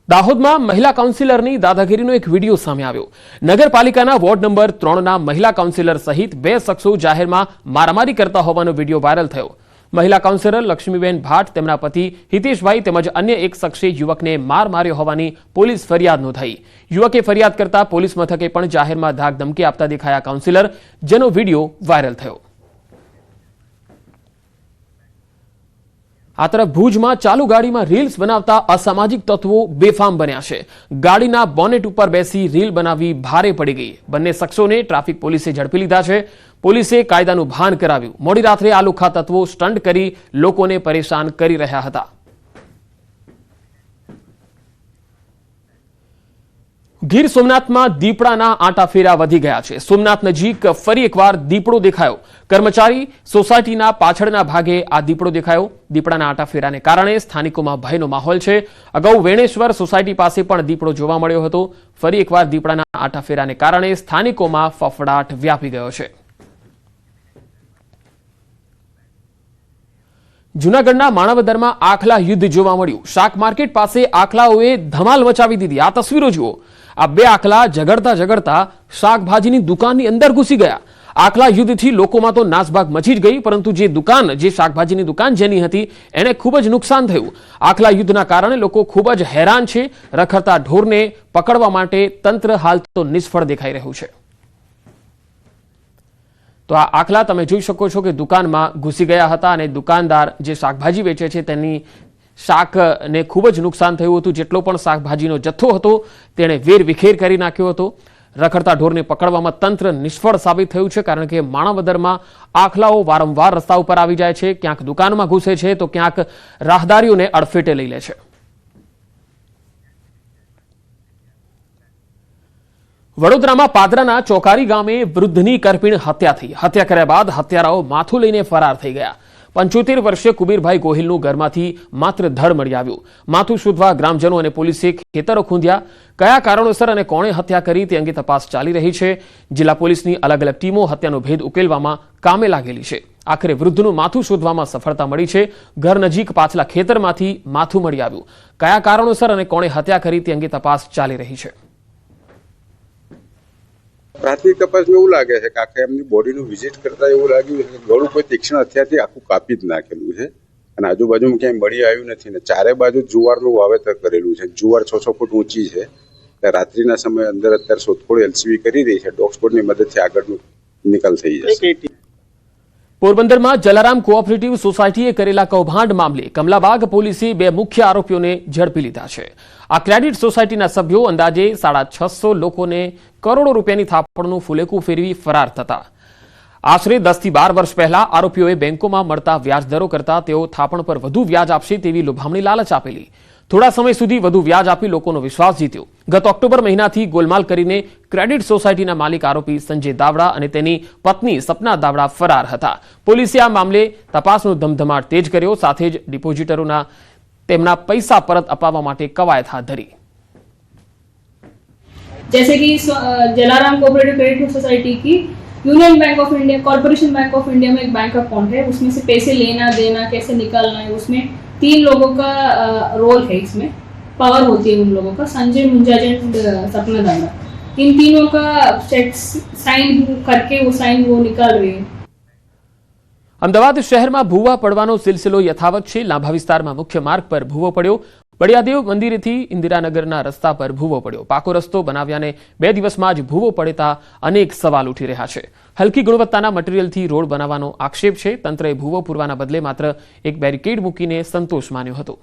દાહોદમાં મહિલા કાઉન્સિલરની દાદાગીરીનો એક વિડીયો સામે આવ્યો। નગરપાલિકાના વોર્ડ નંબર 3ના મહિલા કાઉન્સિલર સહિત 2 શખ્સો જાહેરમાં મારામારી કરતા હોવાનો વિડીયો વાયરલ થયો। મહિલા કાઉન્સિલર લક્ષ્મીબેન ભાટ, તેમના પતિ હિતેશભાઈ તેમજ અન્ય એક શખ્સે યુવકને માર માર્યો હોવાની પોલીસ ફરિયાદ નોંધાઈ। યુવકે ફરિયાદ કરતા પોલીસ મથકે પણ જાહેરમાં ધાક ધમકી આપતા દેખાયા કાઉન્સિલર, જેનો વિડીયો વાયરલ થયો। આ તરફ ભુજમાં ચાલુ ગાડીમાં રીલ્સ બનાવતા અસામાજિક તત્વો બેફામ બન્યા છે। ગાડીના બોનેટ ઉપર બેસી રીલ બનાવી ભારે પડી ગઈ। બંને શખ્સોને ટ્રાફિક પોલીસે ઝડપી લીધા છે। પોલીસે કાયદાનું ભાન કરાવ્યું। મોડી રાત્રે આ લુખ્ખા તત્વો સ્ટન્ટ કરી લોકોને પરેશાન કરી રહ્યા હતા। ગીર સોમનાથમાં દીપડાના આંટાફેરા વધી ગયા છે। સોમનાથ નજીક ફરી એકવાર દીપડો દેખાયો। કર્મચારી સોસાયટીના પાછળના ભાગે આ દીપડો દેખાયો। દીપડાના આંટાફેરાને કારણે સ્થાનિકોમાં ભયનો માહોલ છે। અગાઉ વેણેશ્વર સોસાયટી પાસે પણ દીપડો જોવા મળ્યો હતો। ફરી એકવાર દીપડાના આંટાફેરાને કારણે સ્થાનિકોમાં ફફડાટ વ્યાપી ગયો છે। જૂનાગઢના માણાવદરમાં આખલા યુદ્ધ જોવા મળ્યું। શાક માર્કેટ પાસે આખલાઓએ ધમાલ મચાવી દીધી। આ તસવીરો જુઓ। આ 2 આખલા ઝઘડતા શાકભાજીની દુકાનની અંદર ઘૂસી ગયા। આખલા યુદ્ધથી લોકોમાં તો નાસભાગ મચી જ ગઈ, પરંતુ જે શાકભાજીની દુકાન જેની હતી એને ખૂબ જ નુકસાન થયું। આખલા યુદ્ધના કારણે લોકો ખૂબ જ હેરાન છે। રખડતા ઢોરને પકડવા માટે તંત્ર હાલ તો નિષ્ફળ દેખાઈ રહ્યું છે। તો આ આખલા તમે જોઈ શકો છો કે દુકાનમાં ઘૂસી ગયા હતા અને દુકાનદાર જે શાકભાજી વેચે છે તેની શાકને ખૂબ જ નુકસાન થયું હતું। જેટલો પણ શાકભાજીનો જથ્થો હતો તેણે વેરવિખેર કરી નાખ્યો હતો। રખડતા ઢોરને પકડવામાં તંત્ર નિષ્ફળ સાબિત થયું છે, કારણ કે માણાવદરમાં આખલાઓ વારંવાર રસ્તા ઉપર આવી જાય છે। ક્યાંક દુકાનમાં ઘૂસે છે તો ક્યાંક રાહદારીઓને અડફેટે લઈ લે છે। વડોદરામાં પાદરાના ચોકારી ગામે વૃદ્ધની કરપીણ હત્યા થઈ। હત્યા કર્યા બાદ હત્યારાઓ માથું લઈને ફરાર થઈ ગયા। 75 વર્ષીય કુબીરભાઈ ગોહિલનું ઘરમાંથી માત્ર ધડ મળી આવ્યું। માથું શોધવા ગ્રામજનો અને પોલીસે ખેતરો ખૂંદ્યા। કયા કારણોસર અને કોણે હત્યા કરી તે અંગે તપાસ ચાલી રહી છે। જિલ્લા પોલીસની અલગ અલગ ટીમો હત્યાનો ભેદ ઉકેલવામાં કામે લાગેલી છે। આખરે વૃદ્ધનું માથું શોધવામાં સફળતા મળી છે। ઘર નજીક પાછલા ખેતરમાંથી માથું મળી આવ્યું। કયા કારણોસર અને કોણે હત્યા કરી તે અંગે તપાસ ચાલી રહી છે। प्राथमिक तपास में એવું લાગે છે કે આખે એમની બોડીનું વિઝિટ કરતા એવું લાગ્યું છે કે ગળું કોઈ તીક્ષ્ણ હથિયારથી આખું કાપી જ નાખેલું છે અને આજુબાજુમાં ક્યાંય મળી આવ્યું નથી ને ચારે બાજુ જુવારનું વાવેતર કરેલું છે। જુવાર 6 ફૂટ ઊંચી છે। રાત્રિના સમયે અંદર અત્યારે શોધખોળ એલસીબી કરી રહી છે। ડોગ સ્કોડની મદદથી આગળનું નિકાલ થઈ જશે। પોરબંદરમાં જલારામ કોઓપરેટિવ સોસાયટીએ કરેલા કૌભાંડ મામલે કમલાબાગ પોલીસે 2 મુખ્ય આરોપીઓને ઝડપી લીધા છે। આ ક્રેડિટ સોસાયટીના સભ્યો અંદાજે 650 લોકોને કરોડો રૂપિયાની થાપણનું ફુલેકું ફેરવી ફરાર થતા। આશરે 10 થી 12 વર્ષ પહેલા આરોપીઓએ બેંકોમાં મળતા વ્યાજદરો કરતા તેઓ થાપણ પર વધુ વ્યાજ આપશે તેવી લોભામણી લાલચ આપેલી। થોડા સમય સુધી વધુ વ્યાજ આપી લોકોનો વિશ્વાસ જીત્યો। ગત ઓક્ટોબર મહિનાથી ગોલમાલ કરીને ક્રેડિટ સોસાયટીના માલિક આરોપી સંજય દાવડા અને તેની પત્ની સપના દાવડા ફરાર હતા। પોલીસે આ મામલે તપાસનો ધમધમાટ તેજ કર્યો, સાથે જ ડિપોઝિટરોના તેમના पैसा परत अपावा माटे कवायत हाथ धरी। जैसे कि जलाराम कोऑपरेटिव क्रेडिट सोसाइटी की union bank of India, corporation bank of India में एक बैंक अकाउंट है। उसमें से पैसे लेना देना कैसे निकालना है, उसमें 3 लोगों का रोल है। इसमें पावर होती है उन लोगों का, संजय मुंजाजन, सपना दावड़ा। इन तीनों का साइन करके वो निकाल रहे हैं। अमदावाद शहर में भूवा पड़वानो सिलसिलो यथावत है। लांभा विस्तारमां मुख्य मार्ग पर भूवो पड्यो। बड़ियादेव मंदिरेथी इंदिरानगरना रस्ता पर भूवो पड्यो। पाको रस्तो बनाव्याने 2 दिवसमां ज भूवो पड़ता अनेक सवाल उठी रह्या छे। हलकी गुणवत्ताना मटीरियलथी रोड बनावવાનો आक्षेप छे। तंत्रे भूवो पूरवाना बदले मात्र एक बेरिकेड मूकीने संतोष मान्यो હતો।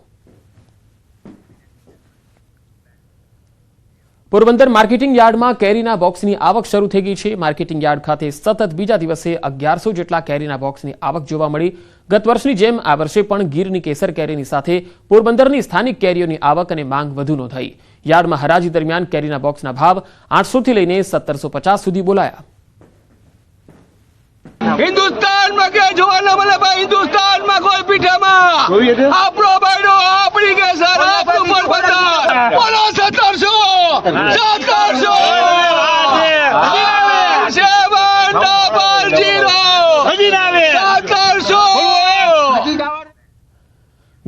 પોરબંદર માર્કેટિંગ યાર્ડમાં કેરીના બોક્સની આવક શરૂ થઈ ગઈ છે। માર્કેટિંગ યાર્ડ ખાતે સતત બીજા દિવસે 1100 જેટલા કેરીના બોક્સની આવક જોવા મળી। ગત વર્ષની જેમ આ વર્ષે પણ ગીરની કેસર કેરીની સાથે પોરબંદરની સ્થાનિક કેરીઓની આવક અને માંગ વધુ નોંધાઈ। યાર્ડમાં હરાજી દરમિયાન કેરીના બોક્સના ભાવ 800 થી લઈને 1750 સુધી બોલાયા। हिंदुस्तान में क्या जोवाना मला भाई, हिंदुस्तान में कोई पीठा में आपरो भाईडो आपनी के सर आपको पर बता बोलो 1700 700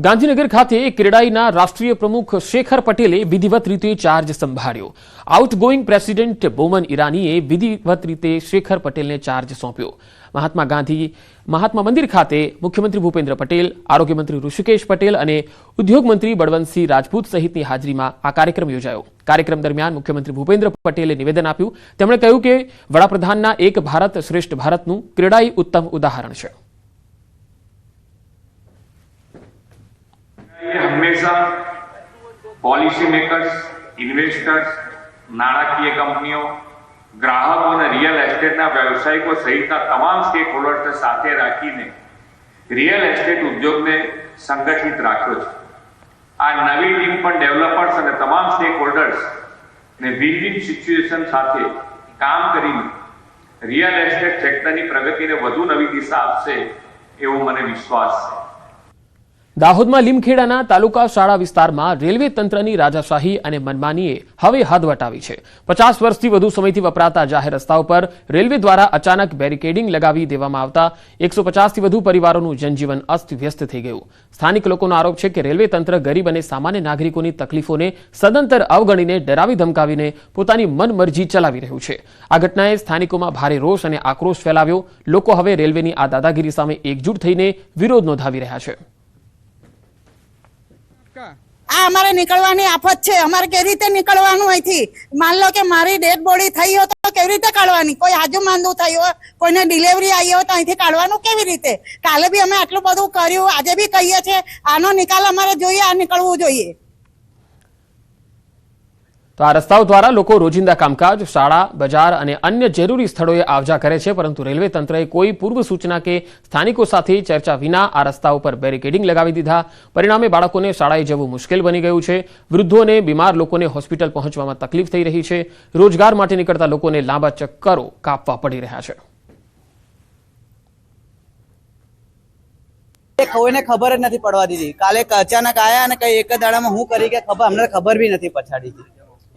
ગાંધીનગર ખાતે ક્રેડાઈના રાષ્ટ્રીય પ્રમુખ શેખર પટેલે વિધિવત રીતે ચાર્જ સંભાળ્યો. આઉટગોઈંગ પ્રેસિડેન્ટ બોમન ઈરાનીએ વિધિવત રીતે શેખર પટેલને ચાર્જ સોંપ્યો. મહાત્મા મંદિર ખાતે મુખ્યમંત્રી ભૂપેન્દ્ર પટેલ, આરોગ્યમંત્રી ઋષિકેશ પટેલ અને ઉદ્યોગમંત્રી બળવંતસિંહ રાજપૂત સહિતની હાજરીમાં આ કાર્યક્રમ યોજાયો. કાર્યક્રમ દરમિયાન મુખ્યમંત્રી ભૂપેન્દ્ર પટેલે નિવેદન આપ્યું. તેમણે કહ્યું કે વડાપ્રધાનના એક ભારત શ્રેષ્ઠ ભારતનું ક્રેડાઈ ઉત્તમ ઉદાહરણ છે. હંમેશા પોલિસી મેકર્સ, ઇન્વેસ્ટર્સ, નાણાકીય કંપનીઓ, ગ્રાહકો અને રિયલ એસ્ટેટના વ્યવસાયિકો સહિતના તમામ સ્ટેક હોલ્ડર્સને સાથે રાખીને રિયલ એસ્ટેટ ઉદ્યોગને સંગઠિત રાખ્યો છે. આ નવી ટીમ પણ ડેવલપર્સ અને તમામ સ્ટેક હોલ્ડર્સ ને વિન-વિન સિચ્યુએશન સાથે કામ કરીને રિયલ એસ્ટેટ સેક્ટરની પ્રગતિને વધુ નવી દિશા આપશે એવો મને વિશ્વાસ છે. દાહોદમાં લીમખેડાના તાલુકા શાળા વિસ્તારમાં રેલવે તંત્રની રાજાશાહી અને મનમાનીએ હવે હદ વટાવી છે. 50 વર્ષથી વધુ સમયથી વપરાતા જાહેર રસ્તાઓ પર રેલવે દ્વારા અચાનક બેરિકેડિંગ લગાવી દેવામાં આવતા 150થી વધુ પરિવારોનું જનજીવન અસ્તવ્યસ્ત થઈ ગયું. સ્થાનિક લોકોનો આરોપ છે કે રેલવે તંત્ર ગરીબ અને સામાન્ય નાગરિકોની તકલીફોને સદંતર અવગણીને ડરાવી ધમકાવીને પોતાની મનમરજી ચલાવી રહ્યું છે. આ ઘટનાએ સ્થાનિકોમાં ભારે રોષ અને આક્રોશ ફેલાવ્યો. લોકો હવે રેલવેની આ દાદાગીરી સામે એકજૂટ થઈને વિરોધ નોંધાવી રહ્યા છે. આ અમારે નીકળવાની આફત છે. અમારે કેવી રીતે નીકળવાનું અહીંથી? માન લો કે મારી ડેડ બોડી થઈ હોય તો કેવી રીતે કાઢવાની? કોઈ આજુ માંદું થયું હોય, કોઈને ડિલિવરી આવી હોય તો અહીંથી કાઢવાનું કેવી રીતે? કાલે બી અમે આટલું બધું કર્યું, આજે બી કહીએ છીએ આનો નિકાલ અમારે જોઈએ, આ નીકળવું જોઈએ. તો આ રસ્તાઓ દ્વારા લોકો રોજિંદા કામકાજ, શાળા, બજાર અને અન્ય જરૂરી સ્થળોએ આવજા કરે છે, પરંતુ રેલવે તંત્રએ કોઈ પૂર્વ સૂચના કે સ્થાનિકો સાથે ચર્ચા વિના આ રસ્તાઓ પર બેરિકેડિંગ લગાવી દીધા. પરિણામે બાળકોને શાળાએ જવું મુશ્કેલ બની ગયું છે. વૃદ્ધો અને બીમાર લોકોને હોસ્પિટલ પહોંચવામાં તકલીફ થઈ રહી છે. રોજગાર માટે નીકળતા લોકોને લાંબા ચક્કરો કાપવા પડી રહ્યા છે. કોઈને ખબર જ નથી પડવા દીધી. કાલે અચાનક આયા અને કઈ એક જ દાડામાં હું કરી કે અમને ખબર બી નથી પછાડી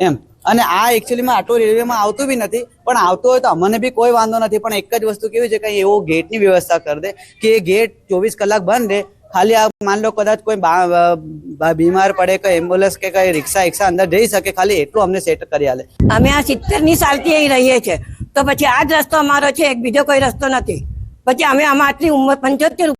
એમ. અને આ એકચ્યુઅલીમાં આટલું રેલવેમાં આવતું બી નથી, પણ આવતું હોય તો અમને બી કોઈ વાંધો નથી. પણ એક જ વસ્તુ કેવી છે કે એવો ગેટની વ્યવસ્થા કરી દે કે એ ગેટ 24 કલાક બંધ રહે. ખાલી આ માન લો કદાચ કોઈ બીમાર પડે, કોઈ એમ્બ્યુલન્સ કે કઈ રિક્ષા અંદર જઈ શકે, ખાલી એટલું અમને સેટ કરી આલે. અમે આ 70ની સાલથી અહીં રહીએ છીએ, તો પછી આ જ રસ્તો અમારો છે, એક બીજો કોઈ રસ્તો નથી. પછી અમે આટલી ઉંમર 75